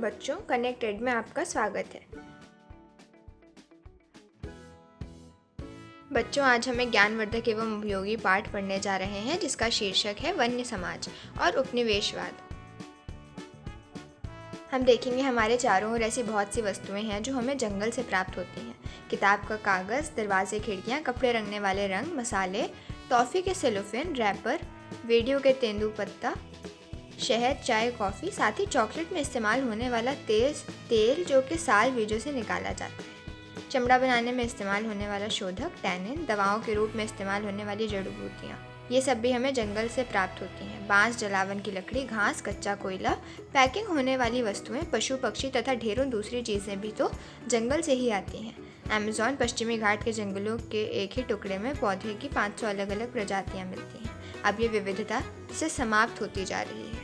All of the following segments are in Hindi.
बच्चों, कनेक्टेड में आपका स्वागत है। बच्चों, आज हमें ज्ञानवर्धक एवं उपयोगी पाठ पढ़ने जा रहे हैं जिसका शीर्षक है वन्य समाज और उपनिवेशवाद। हम देखेंगे हमारे चारों ओर ऐसी बहुत सी वस्तुएं हैं जो हमें जंगल से प्राप्त होती हैं। किताब का कागज़, दरवाजे, खिड़कियाँ, कपड़े रंगने वाले रंग, मसाले, टॉफ़ी के सेलोफेन, रैपर, रेडियो के तेंदूपत्ता, शहद, चाय, कॉफ़ी, साथ ही चॉकलेट में इस्तेमाल होने वाला तेल जो कि साल बीजों से निकाला जाता है, चमड़ा बनाने में इस्तेमाल होने वाला शोधक, टैनिन, दवाओं के रूप में इस्तेमाल होने वाली जड़ी बूटियाँ, ये सब भी हमें जंगल से प्राप्त होती हैं। बांस, जलावन की लकड़ी, घास, कच्चा कोयला, पैकिंग होने वाली वस्तुएं, पशु पक्षी तथा ढेरों दूसरी चीज़ें भी तो जंगल से ही आती हैं। अमेज़न पश्चिमी घाट के जंगलों के एक ही टुकड़े में पौधे की 500 अलग अलग प्रजातियां मिलती हैं। अब ये विविधता से समाप्त होती जा रही है।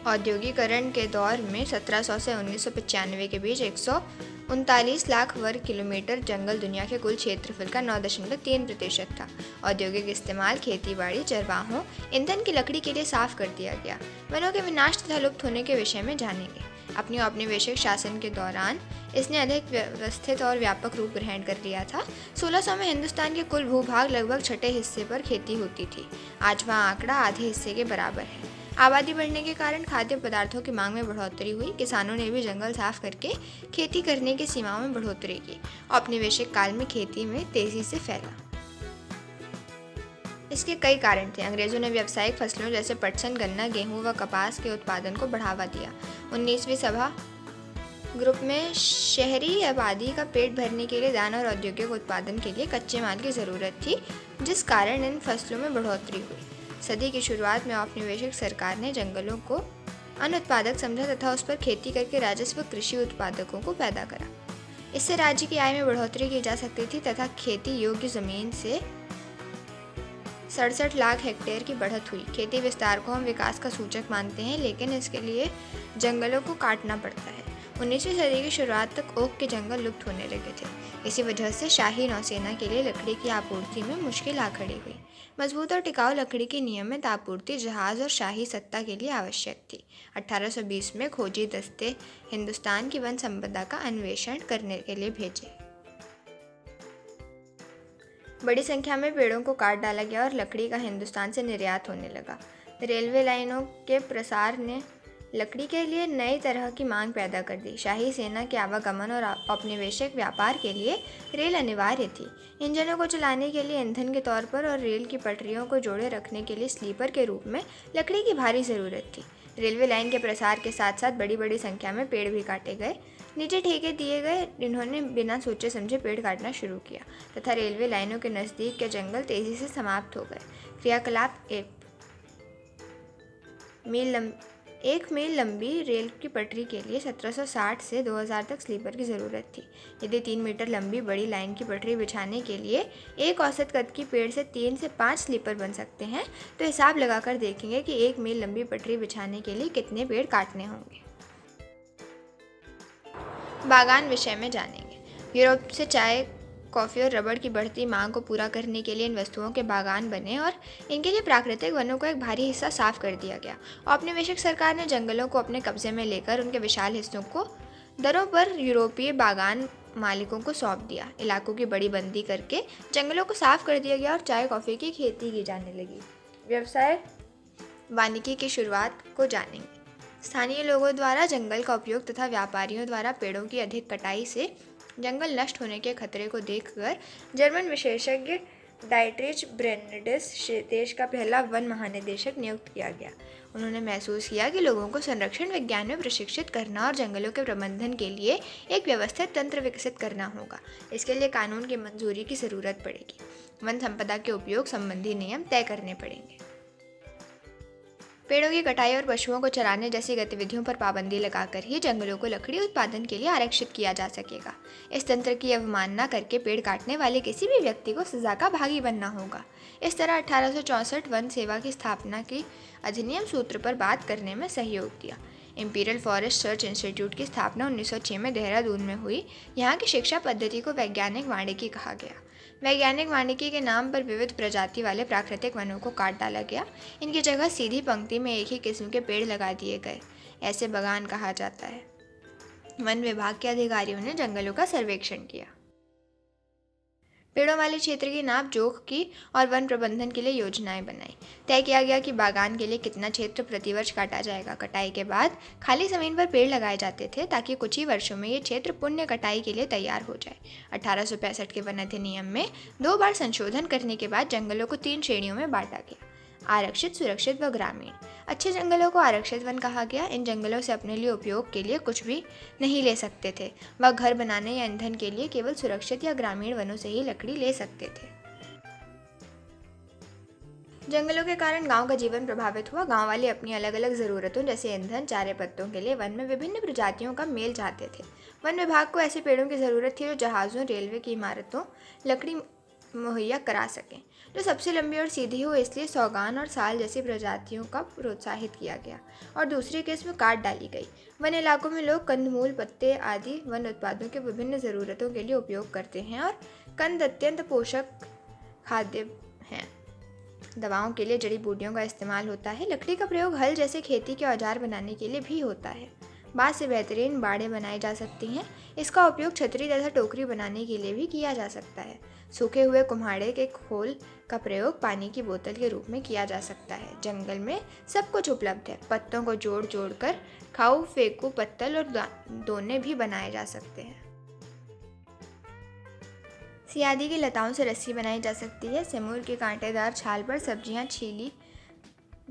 औद्योगिकरण के दौर में 1700 से 1995 के बीच 139 लाख वर्ग किलोमीटर जंगल दुनिया के कुल क्षेत्रफल का 9.3% था। औद्योगिक इस्तेमाल, खेतीबाड़ी, चरवाहों, ईंधन की लकड़ी के लिए साफ कर दिया गया। वनों के विनाश तथा लुप्त होने के विषय में जानेंगे। अपनी औपनिवेशिक शासन के दौरान इसने अधिक व्यवस्थित और व्यापक रूप ग्रहण कर लिया था। 1600 में हिंदुस्तान के कुल भूभाग लगभग छठे हिस्से पर खेती होती थी। आज वह आंकड़ा आधे हिस्से के बराबर है। आबादी बढ़ने के कारण खाद्य पदार्थों की मांग में बढ़ोतरी हुई। किसानों ने भी जंगल साफ करके खेती करने की सीमाओं में बढ़ोतरी की। औपनिवेशिक काल में खेती में तेजी से फैला। इसके कई कारण थे। अंग्रेजों ने व्यावसायिक फसलों जैसे पटसन, गन्ना, गेहूं व कपास के उत्पादन को बढ़ावा दिया। 19वीं सभा ग्रुप में शहरी आबादी का पेट भरने के लिए दाना और औद्योगिक उत्पादन के लिए कच्चे माल की ज़रूरत थी, जिस कारण इन फसलों में बढ़ोतरी हुई। सदी की शुरुआत में औपनिवेशिक सरकार ने जंगलों को अनुत्पादक समझा तथा उस पर खेती करके राजस्व कृषि उत्पादकों को पैदा करा। इससे राज्य की आय में बढ़ोतरी की जा सकती थी तथा खेती योग्य जमीन से 67 लाख हेक्टेयर की बढ़त हुई। खेती विस्तार को हम विकास का सूचक मानते हैं, लेकिन इसके लिए जंगलों को काटना पड़ता है। 19वीं सदी की शुरुआत तक ओक के जंगल लुप्त होने लगे थे। इसी वजह से शाही नौसेना के लिए लकड़ी की आपूर्ति में मुश्किल आ खड़ी हुई। मजबूत और टिकाऊ लकड़ी की नियमित आपूर्ति जहाज और शाही सत्ता के लिए आवश्यक थी। 1820 में खोजी दस्ते हिंदुस्तान की वन संपदा का अन्वेषण करने के लिए भेजे। बड़ी संख्या में पेड़ों को काट डाला गया और लकड़ी का हिंदुस्तान से निर्यात होने लगा। रेलवे लाइनों के प्रसार ने लकड़ी के लिए नई तरह की मांग पैदा कर दी। शाही सेना के आवागमन और औपनिवेशिक व्यापार के लिए रेल अनिवार्य थी। इंजनों को चलाने के लिए ईंधन के तौर पर और रेल की पटरियों को जोड़े रखने के लिए स्लीपर के रूप में लकड़ी की भारी ज़रूरत थी। रेलवे लाइन के प्रसार के साथ साथ बड़ी बड़ी संख्या में पेड़ भी काटे गए। निजी ठेके दिए गए, जिन्होंने बिना सोचे समझे पेड़ काटना शुरू किया तथा रेलवे लाइनों के नज़दीक के जंगल तेज़ी से समाप्त हो गए। क्रियाकलाप 1 मील लंबी रेल की पटरी के लिए 1760 से 2000 तक स्लीपर की ज़रूरत थी। यदि 3 मीटर लंबी बड़ी लाइन की पटरी बिछाने के लिए एक औसत कद की पेड़ से 3 से 5 स्लीपर बन सकते हैं, तो हिसाब लगाकर देखेंगे कि 1 मील लंबी पटरी बिछाने के लिए कितने पेड़ काटने होंगे। बागान विषय में जानेंगे। यूरोप से चाय, कॉफ़ी और रबड़ की बढ़ती मांग को पूरा करने के लिए इन वस्तुओं के बागान बने और इनके लिए प्राकृतिक वनों का एक भारी हिस्सा साफ कर दिया गया। औपनिवेशिक सरकार ने जंगलों को अपने कब्जे में लेकर उनके विशाल हिस्सों को दरों पर यूरोपीय बागान मालिकों को सौंप दिया। इलाकों की बड़ी बंदी करके जंगलों को साफ कर दिया गया और चाय, कॉफ़ी की खेती की जाने लगी। व्यवसाय वानिकी की शुरुआत को जानेंगे। स्थानीय लोगों द्वारा जंगल का उपयोग तथा व्यापारियों द्वारा पेड़ों की अधिक कटाई से जंगल नष्ट होने के खतरे को देखकर जर्मन विशेषज्ञ डाइट्रिच ब्रेनेडिस देश का पहला वन महानिदेशक नियुक्त किया गया। उन्होंने महसूस किया कि लोगों को संरक्षण विज्ञान में प्रशिक्षित करना और जंगलों के प्रबंधन के लिए एक व्यवस्थित तंत्र विकसित करना होगा। इसके लिए कानून की मंजूरी की ज़रूरत पड़ेगी। वन संपदा के उपयोग संबंधी नियम तय करने पड़ेंगे। पेड़ों की कटाई और पशुओं को चराने जैसी गतिविधियों पर पाबंदी लगाकर ही जंगलों को लकड़ी उत्पादन के लिए आरक्षित किया जा सकेगा। इस तंत्र की अवमानना करके पेड़ काटने वाले किसी भी व्यक्ति को सजा का भागी बनना होगा। इस तरह 1864 वन सेवा की स्थापना की अधिनियम सूत्र पर बात करने में सहयोग दिया। इंपीरियल फॉरेस्ट सर्च इंस्टीट्यूट की स्थापना 1906 में देहरादून में हुई। यहाँ की शिक्षा पद्धति को वैज्ञानिक वानिकी कहा गया। वैज्ञानिक वानिकी के नाम पर विविध प्रजाति वाले प्राकृतिक वनों को काट डाला गया। इनकी जगह सीधी पंक्ति में एक ही किस्म के पेड़ लगा दिए गए। ऐसे बागान कहा जाता है। वन विभाग के अधिकारियों ने जंगलों का सर्वेक्षण किया, पेड़ों वाले क्षेत्र की नाप जोख की और वन प्रबंधन के लिए योजनाएं बनाई। तय किया गया कि बागान के लिए कितना क्षेत्र प्रतिवर्ष काटा जाएगा। कटाई के बाद खाली जमीन पर पेड़ लगाए जाते थे ताकि कुछ ही वर्षों में ये क्षेत्र पुनः कटाई के लिए तैयार हो जाए। 1865 के वन अधिनियम में 2 बार संशोधन करने के बाद जंगलों को 3 श्रेणियों में बांटा गया: आरक्षित, सुरक्षित व ग्रामीण। अच्छे जंगलों को आरक्षित वन कहा गया। इन जंगलों से अपने लिए उपयोग के लिए कुछ भी नहीं ले सकते थे। वह घर बनाने या ईंधन के लिए केवल सुरक्षित या ग्रामीण वनों से ही लकड़ी ले सकते थे। जंगलों के कारण गांव का जीवन प्रभावित हुआ। गांव वाले अपनी अलग अलग ज़रूरतों जैसे ईंधन, चारे पत्तों के लिए वन में विभिन्न प्रजातियों का मेल चाहते थे। वन विभाग को ऐसे पेड़ों की ज़रूरत थी जो जहाज़ों, रेलवे की इमारतों लकड़ी मुहैया करा सकें, जो सबसे लंबी और सीधी हो। इसलिए सौगान और साल जैसी प्रजातियों का प्रोत्साहित किया गया और दूसरी किस्म काट डाली गई। वन इलाकों में लोग कंदमूल, पत्ते आदि वन उत्पादों के विभिन्न ज़रूरतों के लिए उपयोग करते हैं और कंद अत्यंत पोषक खाद्य हैं। दवाओं के लिए जड़ी बूटियों का इस्तेमाल होता है। लकड़ी का प्रयोग हल जैसे खेती के औजार बनाने के लिए भी होता है। बाँस से बेहतरीन बाड़ें बनाई जा सकती हैं। इसका उपयोग छतरी तथा टोकरी बनाने के लिए भी किया जा सकता है। सूखे हुए कुम्हाड़े के खोल का प्रयोग पानी की बोतल के रूप में किया जा सकता है। जंगल में सब कुछ उपलब्ध है। पत्तों को जोड़ जोड़ कर खाऊ, फेंकू, पत्तल और दोने भी बनाए जा सकते हैं। सियादी की लताओं से रस्सी बनाई जा सकती है। सेमूर के कांटेदार छाल पर सब्जियां छीली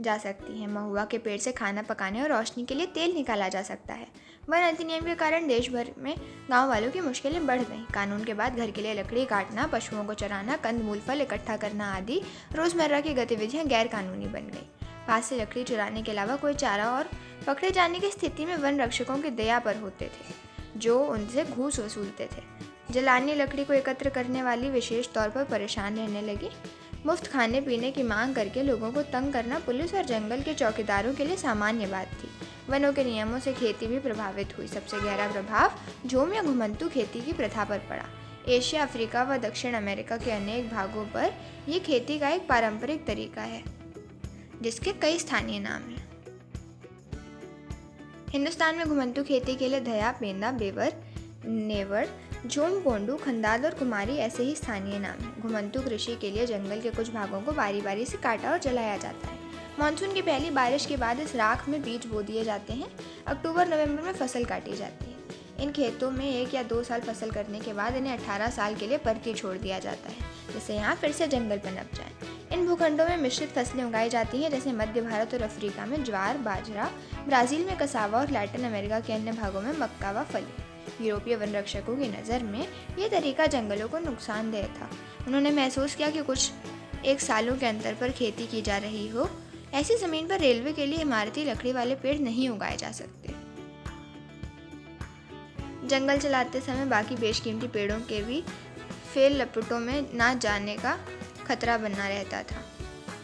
जा सकती हैं। महुआ के पेड़ से खाना पकाने और रोशनी के लिए तेल निकाला जा सकता है। वन अधिनियम के कारण देश भर में गांव वालों की मुश्किलें बढ़ गईं। कानून के बाद घर के लिए लकड़ी काटना, पशुओं को चराना, कंदमूल फल इकट्ठा करना आदि रोजमर्रा की गतिविधियां गैर कानूनी बन गईं। पास से लकड़ी चुराने के अलावा कोई चारा और पकड़े जाने की स्थिति में वन रक्षकों की दया पर होते थे, जो उनसे घूस वसूलते थे। जलानी लकड़ी को एकत्र करने वाली विशेष तौर पर परेशान रहने लगी। मुफ्त खाने पीने की मांग करके लोगों को तंग करना पुलिस और जंगल के चौकीदारों के लिए सामान्य बात थी। वनों के नियमों से खेती भी प्रभावित हुई। सबसे गहरा प्रभाव झूम या घुमंतू खेती की प्रथा पर पड़ा। एशिया, अफ्रीका व दक्षिण अमेरिका के अनेक भागों पर यह खेती का एक पारंपरिक तरीका है, जिसके कई स्थानीय नाम हैं। हिंदुस्तान में घुमंतू खेती के लिए धया, पेंदा, बेवर, नेवर, झूम, गोंडू, खंदाद और कुमारी ऐसे ही स्थानीय नाम हैं। घुमंतू कृषि के लिए जंगल के कुछ भागों को बारी बारी से काटा और जलाया जाता है। मानसून की पहली बारिश के बाद इस राख में बीज बो दिए जाते हैं। अक्टूबर-नवंबर में फसल काटी जाती है। इन खेतों में 1 या 2 साल फसल करने के बाद इन्हें 18 साल के लिए परती छोड़ दिया जाता है, जिससे यहाँ फिर से जंगल पनप जाए। इन भूखंडों में मिश्रित फसलें उगाई जाती हैं, जैसे मध्य भारत और अफ्रीका में ज्वार, बाजरा, ब्राज़ील में कसावा और लैटिन अमेरिका के अन्य भागों में मक्का व फली। यूरोपीय वन रक्षकों की नज़र में ये तरीका जंगलों को नुकसानदेह था। उन्होंने महसूस किया कि कुछ एक सालों के अंतर पर खेती की जा रही हो। ऐसी ज़मीन पर रेलवे के लिए इमारती लकड़ी वाले पेड़ नहीं उगाए जा सकते। जंगल चलाते समय बाकी बेशकीमती पेड़ों के भी फेल लपटों में ना जाने का खतरा बना रहता था।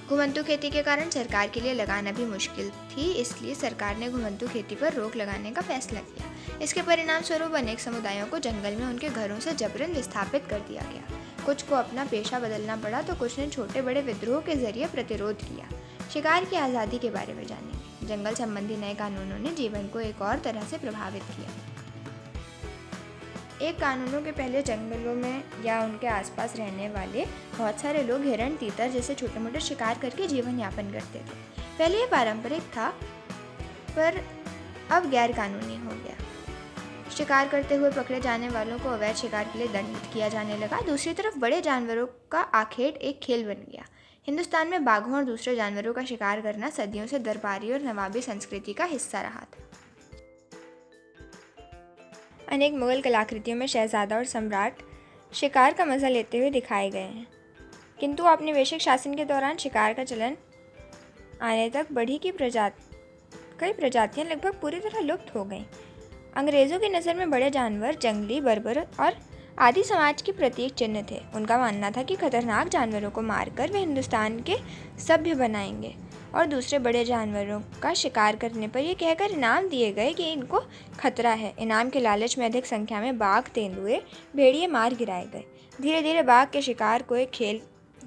घुमंतू खेती के कारण सरकार के लिए लगाना भी मुश्किल थी, इसलिए सरकार ने घुमंतू खेती पर रोक लगाने का फैसला किया। इसके परिणाम स्वरूप अनेक समुदायों को जंगल में उनके घरों से जबरन विस्थापित कर दिया गया। कुछ को अपना पेशा बदलना पड़ा तो कुछ ने छोटे बड़े विद्रोह के जरिए प्रतिरोध किया। शिकार की आज़ादी के बारे में जानेंगे। जंगल संबंधी नए कानूनों ने जीवन को एक और तरह से प्रभावित किया। एक कानूनों के पहले जंगलों में या उनके आसपास रहने वाले बहुत सारे लोग हिरण, तीतर जैसे छोटे मोटे शिकार करके जीवन यापन करते थे। पहले ये पारंपरिक था, पर अब गैर कानूनी हो गया। शिकार करते हुए पकड़े जाने वालों को अवैध शिकार के लिए दंडित किया जाने लगा। दूसरी तरफ बड़े जानवरों का आखेट एक खेल बन गया। हिंदुस्तान में बाघों और दूसरे जानवरों का शिकार करना सदियों से दरबारी और नवाबी संस्कृति का हिस्सा रहा था। अनेक मुगल कलाकृतियों में शहजादा और सम्राट शिकार का मज़ा लेते हुए दिखाए गए हैं, किंतु औपनिवेशिक शासन के दौरान शिकार का चलन आने तक कई प्रजातियां लगभग पूरी तरह लुप्त हो गईं। अंग्रेज़ों की नज़र में बड़े जानवर जंगली, बर्बर और आदि समाज के प्रतीक चिन्ह थे। उनका मानना था कि खतरनाक जानवरों को मारकर वे हिंदुस्तान के सभ्य बनाएंगे और दूसरे बड़े जानवरों का शिकार करने पर यह कहकर इनाम दिए गए कि इनको खतरा है। इनाम के लालच में अधिक संख्या में बाघ, तेंदुए, भेड़िए मार गिराए गए। धीरे धीरे बाघ के शिकार को एक खेल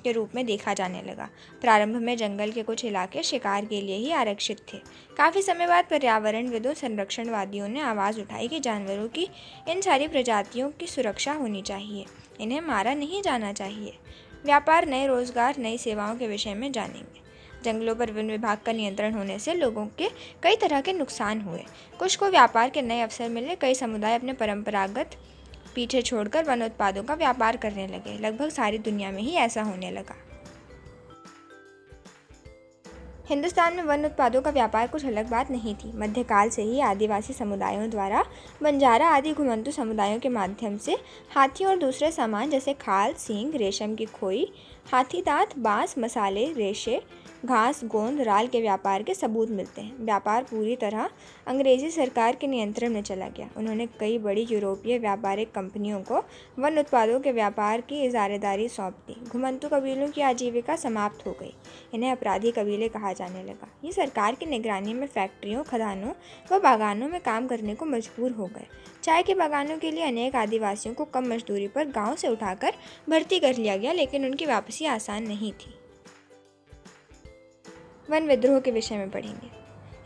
के रूप में देखा जाने लगा। प्रारंभ में जंगल के कुछ इलाके शिकार के लिए ही आरक्षित थे। काफ़ी समय बाद पर्यावरणविदों, संरक्षणवादियों ने आवाज़ उठाई कि जानवरों की इन सारी प्रजातियों की सुरक्षा होनी चाहिए, इन्हें मारा नहीं जाना चाहिए। व्यापार, नए रोजगार, नई सेवाओं के विषय में जानेंगे। जंगलों पर वन विभाग का नियंत्रण होने से लोगों के कई तरह के नुकसान हुए। कुछ को व्यापार के नए अवसर मिले, कई समुदाय अपने परंपरागत पीछे छोड़कर वन उत्पादों का व्यापार करने लगे। लगभग सारी दुनिया में ही ऐसा होने लगा। हिंदुस्तान में वन उत्पादों का व्यापार कुछ अलग बात नहीं थी। मध्यकाल से ही आदिवासी समुदायों द्वारा बंजारा आदि घुमंतू समुदायों के माध्यम से हाथियों और दूसरे सामान जैसे खाल, सींग, रेशम की खोई, हाथी दांत, बांस, मसाले, रेशे, घास, गोंद, राल के व्यापार के सबूत मिलते हैं। व्यापार पूरी तरह अंग्रेजी सरकार के नियंत्रण में चला गया। उन्होंने कई बड़ी यूरोपीय व्यापारिक कंपनियों को वन उत्पादों के व्यापार की इजारेदारी सौंप दी। घुमंतू कबीलों की आजीविका समाप्त हो गई। इन्हें अपराधी कबीले कहा जाने लगा। ये सरकार की निगरानी में फैक्ट्रियों, खदानों व बागानों में काम करने को मजबूर हो गए। चाय के बागानों के लिए अनेक आदिवासियों को कम मजदूरी पर गांव से उठाकर भर्ती कर लिया गया, लेकिन उनकी वापसी आसान नहीं थी। वन विद्रोह के विषय में पढ़ेंगे।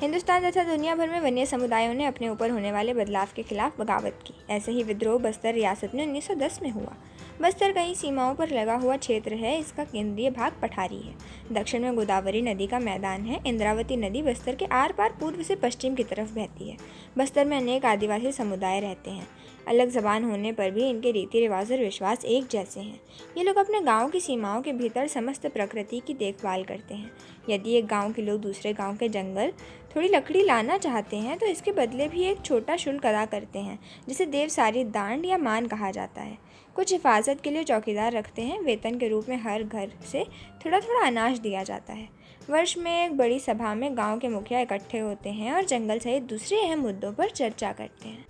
हिंदुस्तान तथा दुनिया भर में वन्य समुदायों ने अपने ऊपर होने वाले बदलाव के खिलाफ बगावत की। ऐसे ही विद्रोह बस्तर रियासत में 1910 में हुआ। बस्तर कई सीमाओं पर लगा हुआ क्षेत्र है। इसका केंद्रीय भाग पठारी है। दक्षिण में गोदावरी नदी का मैदान है। इंद्रावती नदी बस्तर के आर पार पूर्व से पश्चिम की तरफ बहती है। बस्तर में अनेक आदिवासी समुदाय रहते हैं। अलग जबान होने पर भी इनके रीति रिवाज और विश्वास एक जैसे हैं। ये लोग अपने गांव की सीमाओं के भीतर समस्त प्रकृति की देखभाल करते हैं। यदि एक गांव के लोग दूसरे गांव के जंगल थोड़ी लकड़ी लाना चाहते हैं तो इसके बदले भी एक छोटा शुल्क अदा करते हैं, जिसे देवसारी दांड या मान कहा जाता है। कुछ हिफाजत के लिए चौकीदार रखते हैं। वेतन के रूप में हर घर से थोड़ा थोड़ा अनाज दिया जाता है। वर्ष में एक बड़ी सभा में गांव के मुखिया इकट्ठे होते हैं और जंगल सहित दूसरे अहम मुद्दों पर चर्चा करते हैं।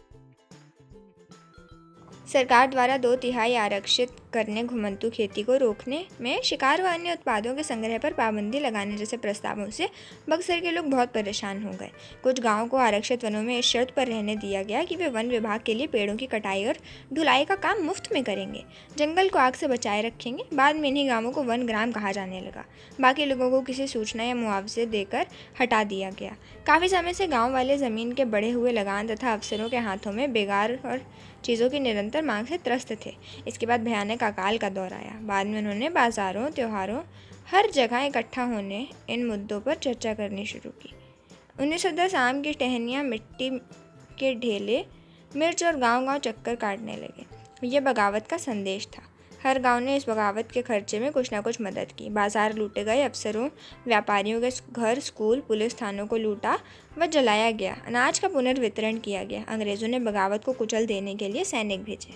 सरकार द्वारा 2/3 आरक्षित करने, घुमंतू खेती को रोकने में, शिकार व अन्य उत्पादों के संग्रह पर पाबंदी लगाने जैसे प्रस्तावों से बक्सर के लोग बहुत परेशान हो गए। कुछ गांवों को आरक्षित वनों में इस शर्त पर रहने दिया गया कि वे वन विभाग के लिए पेड़ों की कटाई और ढुलाई का काम मुफ्त में करेंगे, जंगल को आग से बचाए रखेंगे। बाद में इन्हीं गाँवों को वन ग्राम कहा जाने लगा। बाकी लोगों को किसी सूचना या मुआवजे देकर हटा दिया गया। काफ़ी समय से गाँव वाले ज़मीन के बढ़े हुए लगान तथा अफसरों के हाथों में बेगार और चीज़ों की निरंतर मांग से त्रस्त थे। इसके बाद भयानक अकाल का दौर आया। बाद में उन्होंने बाज़ारों, त्योहारों, हर जगह इकट्ठा होने इन मुद्दों पर चर्चा करनी शुरू की। 1910 आम की टहनियाँ, मिट्टी के ढेले, मिर्च और गांव-गांव चक्कर काटने लगे। ये बगावत का संदेश था। हर गांव ने इस बगावत के खर्चे में कुछ न कुछ मदद की। बाजार लूटे गए, अफसरों, व्यापारियों के घर, स्कूल, पुलिस थानों को लूटा व जलाया गया। अनाज का पुनर्वितरण किया गया। अंग्रेज़ों ने बगावत को कुचल देने के लिए सैनिक भेजे।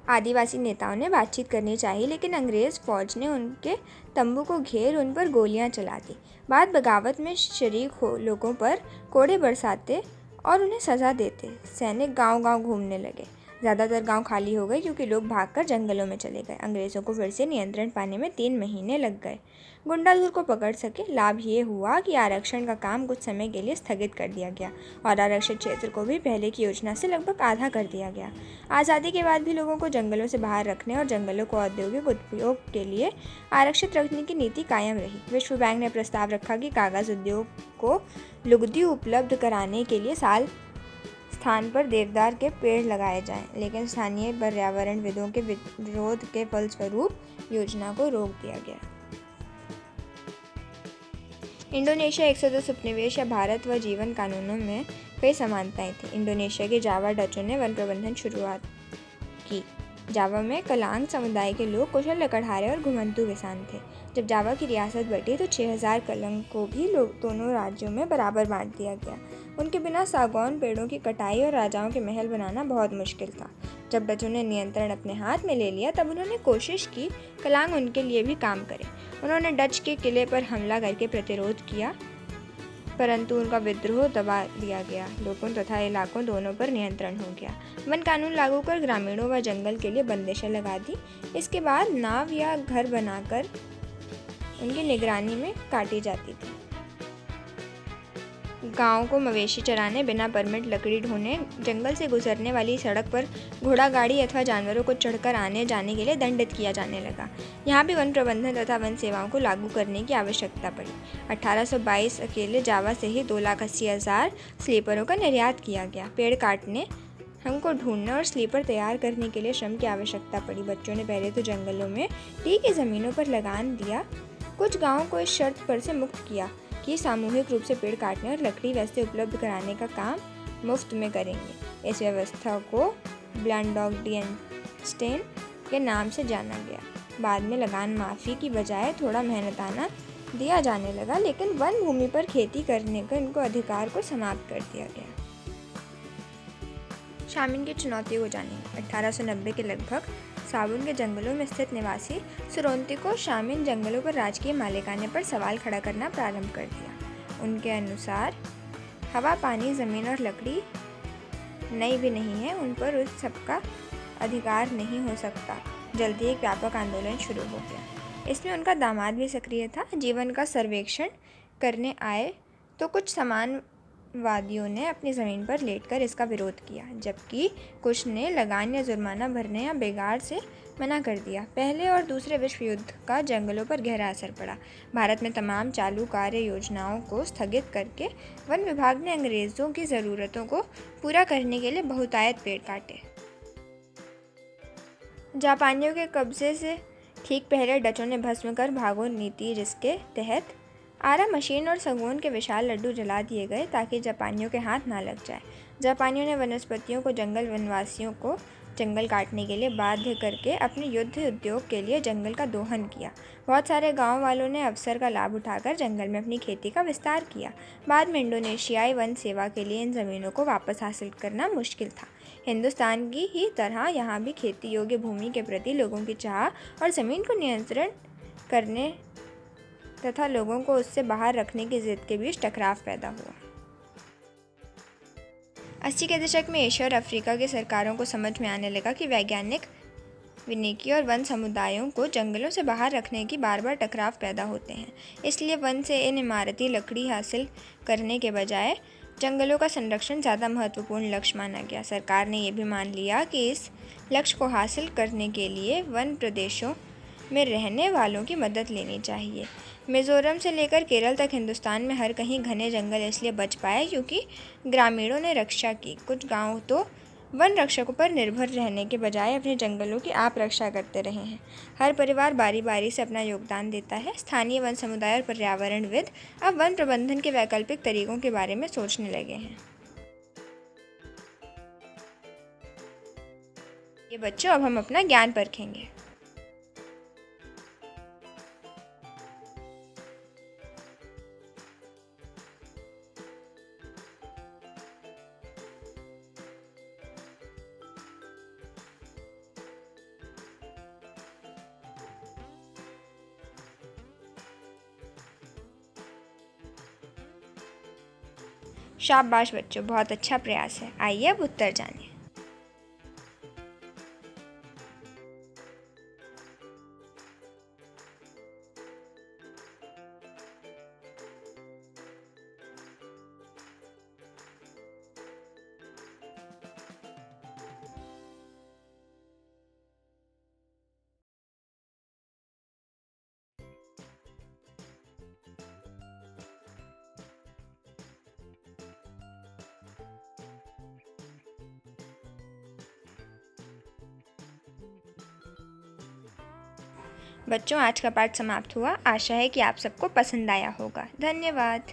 आदिवासी नेताओं ने बातचीत करनी चाहिए, लेकिन अंग्रेज़ फौज ने उनके तंबू को घेर उन पर गोलियां चला दी। बाद बगावत में शरीक हो लोगों पर कोड़े बरसाते और उन्हें सज़ा देते। सैनिक गांव-गांव घूमने लगे। ज़्यादातर गांव खाली हो गए क्योंकि लोग भागकर जंगलों में चले गए। अंग्रेज़ों को फिर से नियंत्रण पाने में 3 महीने लग गए। गुंडाधुर को पकड़ सके। लाभ ये हुआ कि आरक्षण का काम कुछ समय के लिए स्थगित कर दिया गया और आरक्षित क्षेत्र को भी पहले की योजना से लगभग आधा कर दिया गया। आज़ादी के बाद भी लोगों को जंगलों से बाहर रखने और जंगलों को औद्योगिक उपयोग के लिए आरक्षित रखने की नीति कायम रही। विश्व बैंक ने प्रस्ताव रखा कि कागज़ उद्योग को लुगदी उपलब्ध कराने के लिए स्थान पर देवदार के पेड़ लगाए जाएं, लेकिन स्थानीय पर्यावरणविदों के विरोध के फलस्वरूप योजना को रोक दिया गया। इंडोनेशिया 110 उपनिवेश या भारत व जीवन कानूनों में कई समानताएं थीं। इंडोनेशिया के जावा डचों ने वन प्रबंधन शुरुआत की। जावा में कलांग समुदाय के लोग कुशल लकड़हारे और घुमंतू किसान थे। जब जावा की रियासत बटी तो 6000 कलंग को भी दोनों राज्यों में बराबर बांट दिया गया। उनके बिना सागौन पेड़ों की कटाई और राजाओं के महल बनाना बहुत मुश्किल था। जब डचों ने नियंत्रण अपने हाथ में ले लिया तब उन्होंने कोशिश की कलांग उनके लिए भी काम करें। उन्होंने डच के किले पर हमला करके प्रतिरोध किया, परंतु उनका विद्रोह दबा दिया गया। लोगों तथा इलाकों दोनों पर नियंत्रण हो गया। वन कानून लागू कर ग्रामीणों व जंगल के लिए बंदिशें लगा दी। इसके बाद नाव या घर बनाकर उनकी निगरानी में काटी जाती थी। गांव को मवेशी चराने, बिना परमिट लकड़ी ढोने, जंगल से गुजरने वाली सड़क पर घोड़ा गाड़ी अथवा जानवरों को चढ़कर आने जाने के लिए दंडित किया जाने लगा। यहाँ भी वन प्रबंधन तथा वन सेवाओं को लागू करने की आवश्यकता पड़ी। 1822 अकेले जावा से ही 2,80,000 स्लीपरों का निर्यात किया गया। पेड़ काटने, हमको ढूंढने और स्लीपर तैयार करने के लिए श्रम की आवश्यकता पड़ी। बच्चों ने पहले तो जंगलों में टी की ज़मीनों पर लगान दिया। कुछ गाँवों को इस शर्त पर से मुक्त किया कि सामूहिक रूप से पेड़ काटने और लकड़ी वैसे उपलब्ध कराने का काम मुफ्त में करेंगे। इस व्यवस्था को ब्लांडॉगडियनस्टेन के नाम से जाना गया। बाद में लगान माफ़ी की बजाय थोड़ा मेहनताना दिया जाने लगा, लेकिन वन भूमि पर खेती करने का इनको अधिकार को समाप्त कर दिया गया। शामिन की चुनौतियों को जानेंगे। 1890 के लगभग साबुन के जंगलों में स्थित निवासी सुरोंती को शामिन जंगलों पर राजकीय मालिकाने पर सवाल खड़ा करना प्रारंभ कर दिया। उनके अनुसार हवा, पानी, ज़मीन और लकड़ी नई भी नहीं है, उन पर उस सबका अधिकार नहीं हो सकता। जल्दी एक व्यापक आंदोलन शुरू हो गया। इसमें उनका दामाद भी सक्रिय था। जीवन का सर्वेक्षण करने आए तो कुछ समानवादियों ने अपनी ज़मीन पर लेटकर इसका विरोध किया, जबकि कुछ ने लगान या जुर्माना भरने या बेगार से मना कर दिया। पहले और दूसरे विश्व युद्ध का जंगलों पर गहरा असर पड़ा। भारत में तमाम चालू कार्य योजनाओं को स्थगित करके वन विभाग ने अंग्रेज़ों की ज़रूरतों को पूरा करने के लिए बहुतायत पेड़ काटे। जापानियों के कब्जे से ठीक पहले डचों ने भस्म कर भागो नीति, जिसके तहत आरा मशीन और सगोन के विशाल लड्डू जला दिए गए ताकि जापानियों के हाथ ना लग जाए। जापानियों ने वनस्पतियों को वनवासियों को जंगल काटने के लिए बाध्य करके अपने युद्ध उद्योग के लिए जंगल का दोहन किया। बहुत सारे गांव वालों ने अवसर का लाभ उठाकर जंगल में अपनी खेती का विस्तार किया। बाद में इंडोनेशियाई वन सेवा के लिए इन ज़मीनों को वापस हासिल करना मुश्किल था। हिंदुस्तान की ही तरह यहाँ भी खेती योग्य भूमि के प्रति लोगों की चाह और ज़मीन को नियंत्रण करने तथा लोगों को उससे बाहर रखने की जिद के बीच टकराव पैदा हुआ। 80 के दशक में एशिया और अफ्रीका की सरकारों को समझ में आने लगा कि वैज्ञानिक वानिकी और वन समुदायों को जंगलों से बाहर रखने की बार बार टकराव पैदा होते हैं। इसलिए वन से इन इमारती लकड़ी हासिल करने के बजाय जंगलों का संरक्षण ज़्यादा महत्वपूर्ण लक्ष्य माना गया। सरकार ने यह भी मान लिया कि इस लक्ष्य को हासिल करने के लिए वन प्रदेशों में रहने वालों की मदद लेनी चाहिए। मिज़ोरम से लेकर केरल तक हिंदुस्तान में हर कहीं घने जंगल इसलिए बच पाए क्योंकि ग्रामीणों ने रक्षा की। कुछ गांव तो वन रक्षकों पर निर्भर रहने के बजाय अपने जंगलों की आप रक्षा करते रहे हैं। हर परिवार बारी बारी से अपना योगदान देता है। स्थानीय वन समुदाय और पर्यावरणविद अब वन प्रबंधन के वैकल्पिक तरीकों के बारे में सोचने लगे हैं। ये बच्चों, अब हम अपना ज्ञान परखेंगे। शाबाश बच्चों, बहुत अच्छा प्रयास है। आइए अब उत्तर जानिए। बच्चों, आज का पाठ समाप्त हुआ। आशा है कि आप सबको पसंद आया होगा। धन्यवाद।